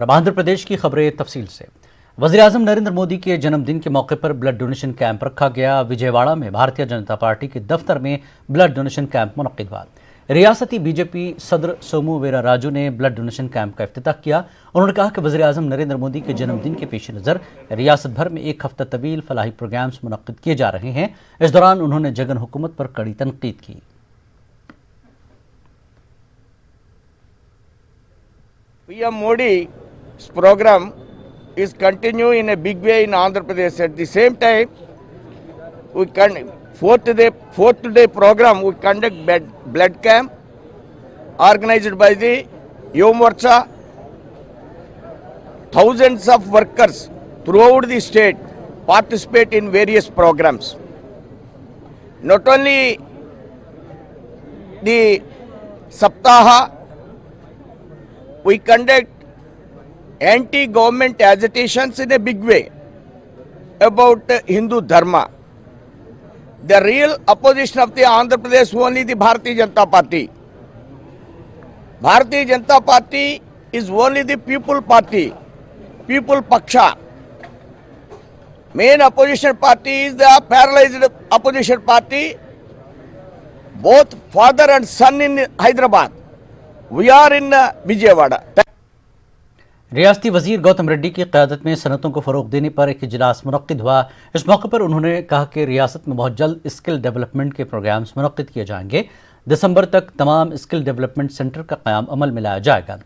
अब आंध्र प्रदेश की खबरें तफसील से। वज़ीर-ए-आज़म नरेंद्र मोदी के जन्मदिन के मौके पर ब्लड डोनेशन कैंप रखा गया। विजयवाड़ा में भारतीय जनता पार्टी के दफ्तर में ब्लड डोनेशन कैंप मुनक्किद हुआ। रियासती बीजेपी सदर सोमू वीरा राजू ने ब्लड डोनेशन कैंप का इफ्तिताह किया। उन्होंने कहा कि वज़ीर-ए-आज़म नरेंद्र मोदी के जन्मदिन के पेश नज़र रियासत भर में एक हफ्ता तवील फलाही प्रोग्राम्स मुनक्किद किए जा रहे हैं। इस दौरान उन्होंने जगन हुकूमत पर कड़ी तनकीद की। PM Modi's program is continue in a big way in Andhra Pradesh. At the same time, we fourth day program we conduct blood camp organized by the Yuva Morcha. Thousands of workers throughout the state participate in various programs. Not only the Saptaha, we conduct anti-government agitations in a big way about Hindu Dharma. The real opposition of the Andhra Pradesh only the Bharatiya Janata Party. Bharatiya Janata Party is only the people party, people paksha. Main opposition party is the paralyzed opposition party. Both father and son in Hyderabad. We are in Vijayawada. रियासती वजीर गौतम रेड्डी की क़यादत में सनतों को फ़रोग़ देने पर एक इजलास मुनक्किद हुआ। इस मौके पर उन्होंने कहा कि रियासत में बहुत जल्द स्किल डेवलपमेंट के प्रोग्राम्स मुनक्किद किए जाएंगे। दिसंबर तक तमाम स्किल डेवलपमेंट सेंटर का क़याम अमल में लाया जाएगा।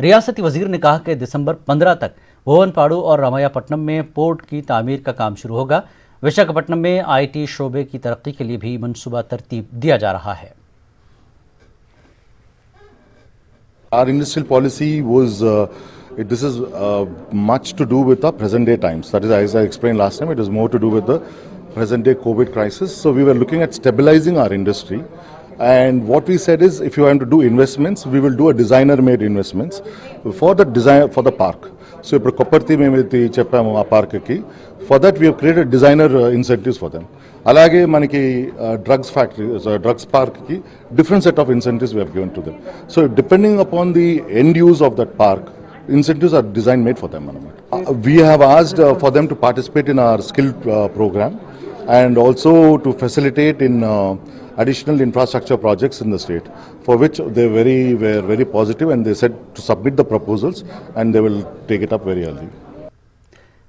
रियासती वजीर ने कहा कि दिसंबर 15 तक भुवनपाडु और रामायापट्टनम में पोर्ट की तामीर का काम शुरू होगा। विशाखापट्टनम में IT शोबे की तरक्की के लिए भी मनसूबा तरतीब दिया जा रहा है। Our industrial policy was, this is much to do with the present day times. That is, as I explained last time, it is more to do with the present day COVID crisis. So we were looking at stabilizing our industry. And what we said is, if you want to do investments, we will do a designer-made investments for the design for the park. So ఇప్పుడు కొప్పర్తి మేము చెప్పాము ఆ పార్క్కి. For that we have created designer incentives for them. అలాగే మనకి drugs factory drugs పార్క్కి different set of incentives we have given to them. So depending upon the end use of that park, incentives are designed made for them. We have asked for them to participate in our skill program and also to facilitate in additional infrastructure projects in the state, for which they were very positive, and they said to submit the proposals and they will take it up very early.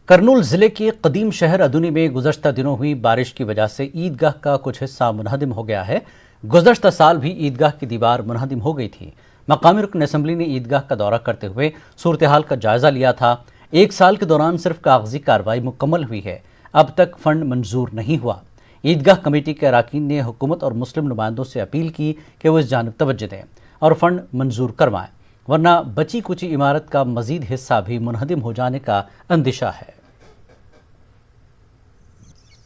Kurnool जिले के कदीम शहर अदुनी में गुज़श्ता दिनों हुई बारिश की वजह से ईदगाह का कुछ हिस्सा मुनहदिम हो गया है। गुज़श्ता साल भी ईदगाह की दीवार मुनहदिम हो गई थी। मकामी रुकन असम्बली ने ईदगाह का दौरा करते हुए सूरत हाल का जायज़ा लिया था। एक साल के दौरान सिर्फ कागजी कार्रवाई मुकम्मल हुई है, अब तक फंड मंजूर नहीं हुआ। ईदगाह कमेटी के अरकान ने हुकूमत और मुस्लिम नुमाइंदों से अपील की कि वो इस जानिब तवज्जो दें और फंड मंजूर करवाएं, वरना बची कुची इमारत का मजीद हिस्सा भी मुनहदिम हो जाने का अंदेशा है।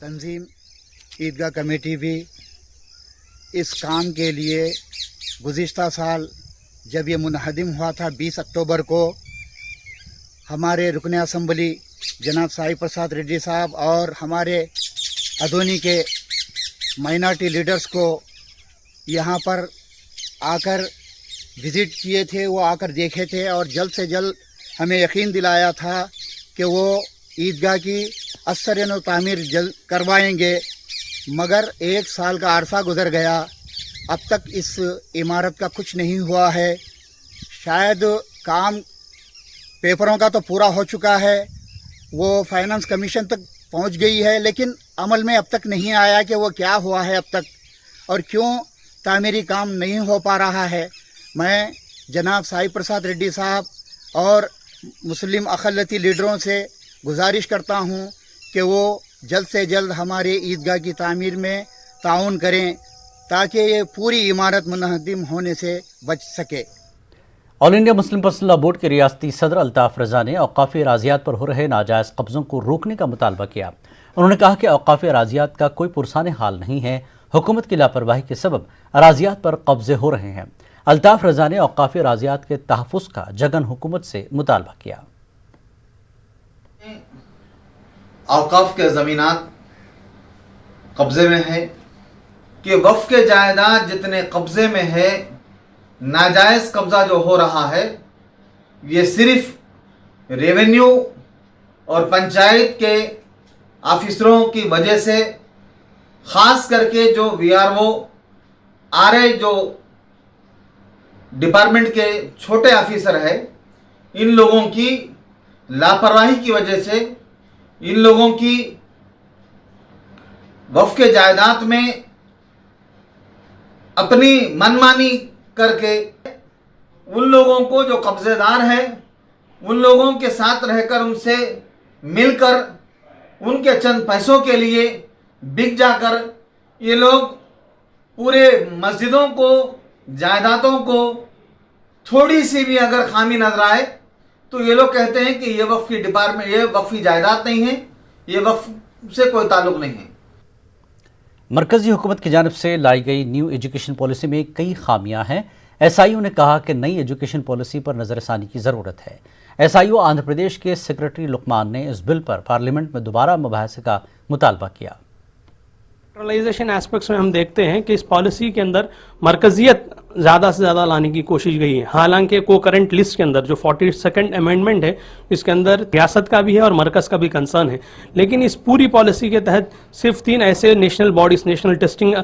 तंजीम ईदगाह कमेटी भी इस काम के लिए गुज़िश्ता साल जब ये मुनहदिम हुआ था 20 अक्टूबर को, हमारे रुकन असम्बली जनाब साई प्रसाद रेड्डी साहब और हमारे अदोनी के माइनॉरिटी लीडर्स को यहाँ पर आकर विज़िट किए थे, वो आकर देखे थे और जल्द से जल्द हमें यकीन दिलाया था कि वो ईदगाह की असर तामीर जल्द करवाएंगे। मगर एक साल का अरसा गुजर गया, अब तक इस इमारत का कुछ नहीं हुआ है। शायद काम पेपरों का तो पूरा हो चुका है, वो फाइनेंस कमीशन तक पहुंच गई है, लेकिन अमल में अब तक नहीं आया कि वो क्या हुआ है अब तक और क्यों तामीरी काम नहीं हो पा रहा है। मैं जनाब साई प्रसाद रेड्डी साहब और मुस्लिम अक़लियती लीडरों से गुजारिश करता हूं कि वो जल्द से जल्द हमारे ईदगाह की तामीर में ताउन करें ताकि ये पूरी इमारत मुनहदिम होने से बच सके। All India Muslim personal law board के रियासती सदर अल्ताफ़ रज़ा ने औक़ाफ़ी अराज़ियात पर हो रहे नाजायज़ कब्ज़ों को रोकने का मुतालबा किया। उन्होंने कहा कि औक़ाफ़ी अराज़ियात का कोई पुरसाने हाल नहीं है, हुकूमत की लापरवाही के सबब अराज़ियात पर कब्ज़े हो रहे हैं। अल्ताफ़ रज़ा ने औक़ाफ़ी अराज़ियात के तहफ़्फ़ुज़ का जगन हुकूमत से मुतालबा किया। औक़ाफ़ के ज़मीनात कब्ज़े में है कि वफ़ के जायदाद जितने कब्ज़े में है, नाजायज़ कब्ज़ा जो हो रहा है ये सिर्फ़ रेवेन्यू और पंचायत के ऑफिसरों की वजह से, ख़ास करके जो वीआरओ आरए जो डिपार्टमेंट के छोटे ऑफिसर है, इन लोगों की लापरवाही की वजह से, इन लोगों की वक्फ के जायदाद में अपनी मनमानी करके उन लोगों को जो कब्जेदार है, उन लोगों के साथ रहकर उनसे मिलकर उनके चंद पैसों के लिए बिक जाकर ये लोग पूरे मस्जिदों को, जायदादों को थोड़ी सी भी अगर खामी नजर आए तो ये लोग कहते हैं कि ये वक्फ की डिपार्टमेंट, ये वक्फ की जायदाद नहीं है, ये वक्फ से कोई ताल्लुक नहीं है। मरकजी हुकूमत की जानिब से लाई गई न्यू एजुकेशन पॉलिसी में कई खामियां हैं। एसआईओ ने कहा कि नई एजुकेशन पॉलिसी पर नजरसानी की ज़रूरत है। एसआईओ आंध्र प्रदेश के सेक्रेटरी लुकमान ने इस बिल पर पार्लियामेंट में दोबारा मुबाहसे का मुतालबा किया। सेंट्रलाइजेशन एस्पेक्ट्स में हम देखते हैं कि इस पॉलिसी के अंदर मरकजियत ज़्यादा से ज़्यादा लाने की कोशिश गई है। हालांकि को करंट लिस्ट के अंदर जो 42nd अमेंडमेंट है, इसके अंदर रियासत का भी है और मरकज़ का भी कंसर्न है, लेकिन इस पूरी पॉलिसी के तहत सिर्फ 3 ऐसे national bodies, national testing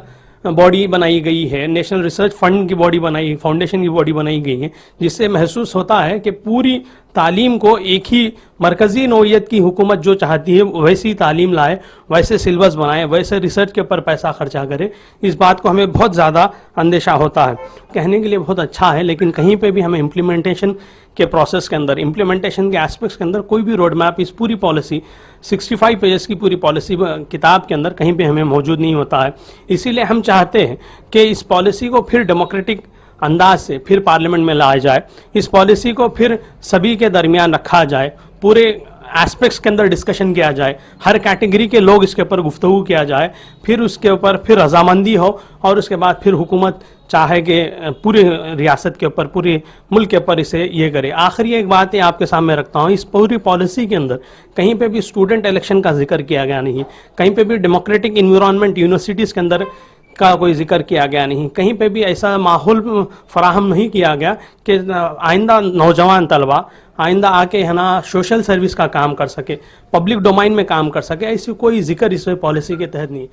body बनाई गई है, नेशनल रिसर्च फंड की बॉडी बनाई, फाउंडेशन की बॉडी बनाई गई है, जिससे महसूस होता है कि पूरी तालीम को एक ही मरकजी नौइयत की हुकूमत जो चाहती है वैसी तालीम लाए, वैसे सिलेबस बनाए, वैसे रिसर्च के ऊपर पैसा खर्चा करे। इस बात को हमें बहुत ज़्यादा अंदेशा होता है। कहने के लिए बहुत अच्छा है, लेकिन कहीं पे भी हमें इम्प्लीमेंटेशन के प्रोसेस के अंदर, इम्प्लीमेंटेशन के एस्पेक्ट्स के अंदर कोई भी रोड मैप इस पूरी पॉलिसी 65 पेजेस की पूरी पॉलिसी किताब के अंदर कहीं पे हमें मौजूद नहीं होता है। इसीलिए हम चाहते हैं कि इस पॉलिसी को फिर डेमोक्रेटिक अंदाज से फिर पार्लियामेंट में लाया जाए, इस पॉलिसी को फिर सभी के दरमियान रखा जाए, पूरे एस्पेक्ट्स के अंदर डिस्कशन किया जाए, हर कैटेगरी के लोग इसके ऊपर गुफ्तगू किया जाए, फिर उसके ऊपर फिर रजामंदी हो और उसके बाद फिर हुकूमत चाहे कि पूरी रियासत के ऊपर, पूरे मुल्क के ऊपर इसे ये करे। आखिरी एक बात है आपके सामने रखता हूँ, इस पूरी पॉलिसी के अंदर कहीं पे भी स्टूडेंट इलेक्शन का जिक्र किया गया नहीं, कहीं पे भी डेमोक्रेटिक इन्वायरमेंट यूनिवर्सिटीज़ के अंदर का कोई जिक्र किया गया नहीं, कहीं पे भी ऐसा माहौल फराहम नहीं किया गया कि आइंदा नौजवान तलबा आइंदा आके है ना सोशल सर्विस का काम कर सके, पब्लिक डोमाइन में काम कर सके, ऐसी कोई जिक्र इस पॉलिसी के तहत नहीं।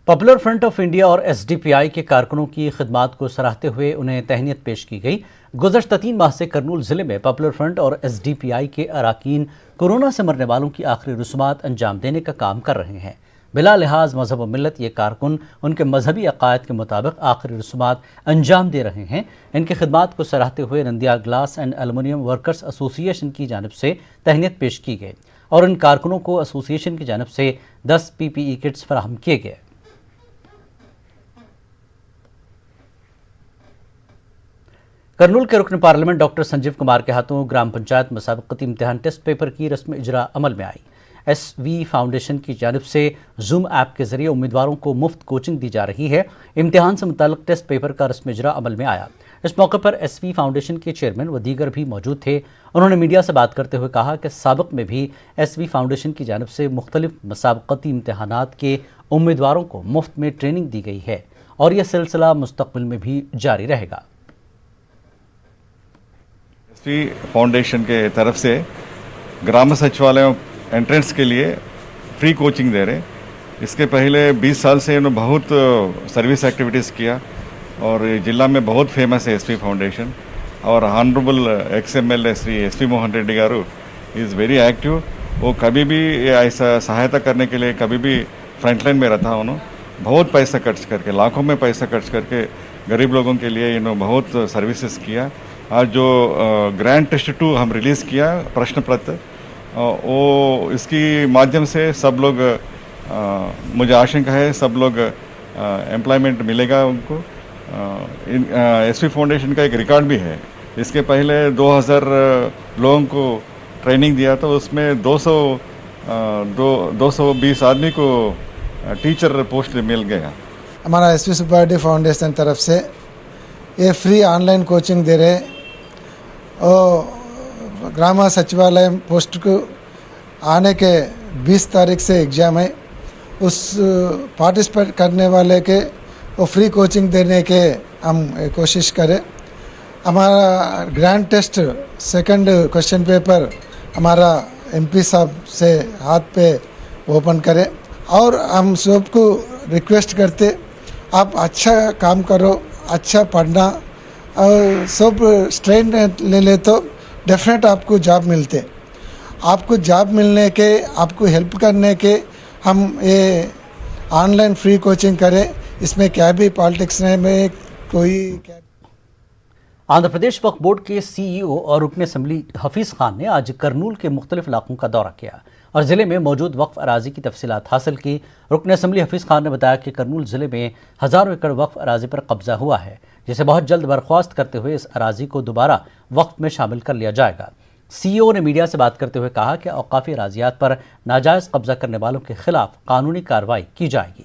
पॉपुलर फ्रंट ऑफ इंडिया और एसडीपीआई के कारकुनों की खिदमात को सराहते हुए उन्हें तहनीत पेश की गई। गुज़श्ता 3 माह से करनूल ज़िले में पॉपुलर फ्रंट और एसडीपीआई के अराकीन कोरोना से मरने वालों की आखिरी रसूमात अंजाम देने का काम कर रहे हैं। बिला लिहाज मजहब व मिलत ये कारकुन उनके मजहबी अकायद के मुताबिक आखिरी रसूमात अंजाम दे रहे हैं। इनकी खिदमात को सराहते हुए Nandiya glass and aluminium workers association की जानिब से तहनीत पेश की गई और इन कारकुनों को एसोसिएशन की जानिब से 10 PPE किट्स फराहम किए गए। करनूल के रुकन पार्लियामेंट डॉक्टर संजीव कुमार के हाथों ग्राम पंचायत मुसाबकती इम्तिहान टेस्ट पेपर की रस्म इजरा अमल में आई। SV फाउंडेशन की जानिब से जूम ऐप के जरिए उम्मीदवारों को मुफ्त कोचिंग दी जा रही है। इम्तिहान से मुताल्लिक टेस्ट पेपर का रस्म इजरा अमल में आया। इस मौके पर SV फाउंडेशन के चेयरमैन व दीगर भी मौजूद थे। उन्होंने मीडिया से बात करते हुए कहा कि साबिक में भी SV फाउंडेशन की जानिब से मुख्तलिफ मुसाबकती इम्तिहानात के उम्मीदवारों को मुफ्त में ट्रेनिंग दी गई है और यह सिलसिला मुस्तकबिल में भी जारी रहेगा। SV फाउंडेशन के तरफ से ग्राम सचिवालयों एंट्रेंस के लिए फ्री कोचिंग दे रहे। इसके पहले 20 साल से इन्होंने बहुत सर्विस एक्टिविटीज़ किया और जिला में बहुत फेमस है SV फाउंडेशन। और honourable XMLA Shri SV Mohan Reddy garu is very active. वो कभी भी ऐसा सहायता करने के लिए कभी भी फ्रंटलाइन में रहता उन्होंने बहुत पैसा खर्च करके, लाखों में पैसा खर्च करके गरीब लोगों के लिए इन्होंने बहुत सर्विसेज किया। आज जो ग्रैंड टेस्ट 2 हम रिलीज़ किया प्रश्न पत्र, वो इसकी माध्यम से सब लोग मुझे आशंका है सब लोग एम्प्लॉयमेंट मिलेगा उनको। SV फाउंडेशन का एक रिकॉर्ड भी है। इसके पहले 2000 लोगों को ट्रेनिंग दिया तो उसमें 220 आदमी को टीचर पोस्ट मिल गया। हमारा SV सुब्बारेड्डी फाउंडेशन तरफ से ये फ्री ऑनलाइन कोचिंग दे रहे और ग्राम सचिवालय पोस्ट को आने के 20 तारीख से एग्ज़ाम है। उस पार्टिसिपेट करने वाले के वो फ्री कोचिंग देने के हम कोशिश करें। हमारा grand test second question paper हमारा एमपी साहब से हाथ पे ओपन करें और हम सबको रिक्वेस्ट करते आप अच्छा काम करो, अच्छा पढ़ना और सब स्ट्रेन ले ले तो डेफिनेट आपको जॉब मिलते। आपको जॉब मिलने के, आपको हेल्प करने के हम ये ऑनलाइन फ्री कोचिंग करें, इसमें क्या भी पॉलिटिक्स में कोई क्या। आंध्र प्रदेश वक्फ बोर्ड के सीईओ और रुकन असम्बली हफीज़ खान ने आज करनूल के मुख्तलिफ इलाकों का दौरा किया और ज़िले में मौजूद वक्फ अराजी की तफसीलात हासिल की। रुकन असम्बली हफीज़ खान ने बताया कि करनूल ज़िले में हज़ारों एकड़ वक्फ अराजी पर कब्जा हुआ है, जिसे बहुत जल्द बर्खास्त करते हुए इस अराजी को दोबारा वक्फ में शामिल कर लिया जाएगा। सीईओ ने मीडिया से बात करते हुए कहा कि औकाफी अराजियात पर नाजायज़ कब्जा करने वालों के खिलाफ कानूनी कार्रवाई की जाएगी।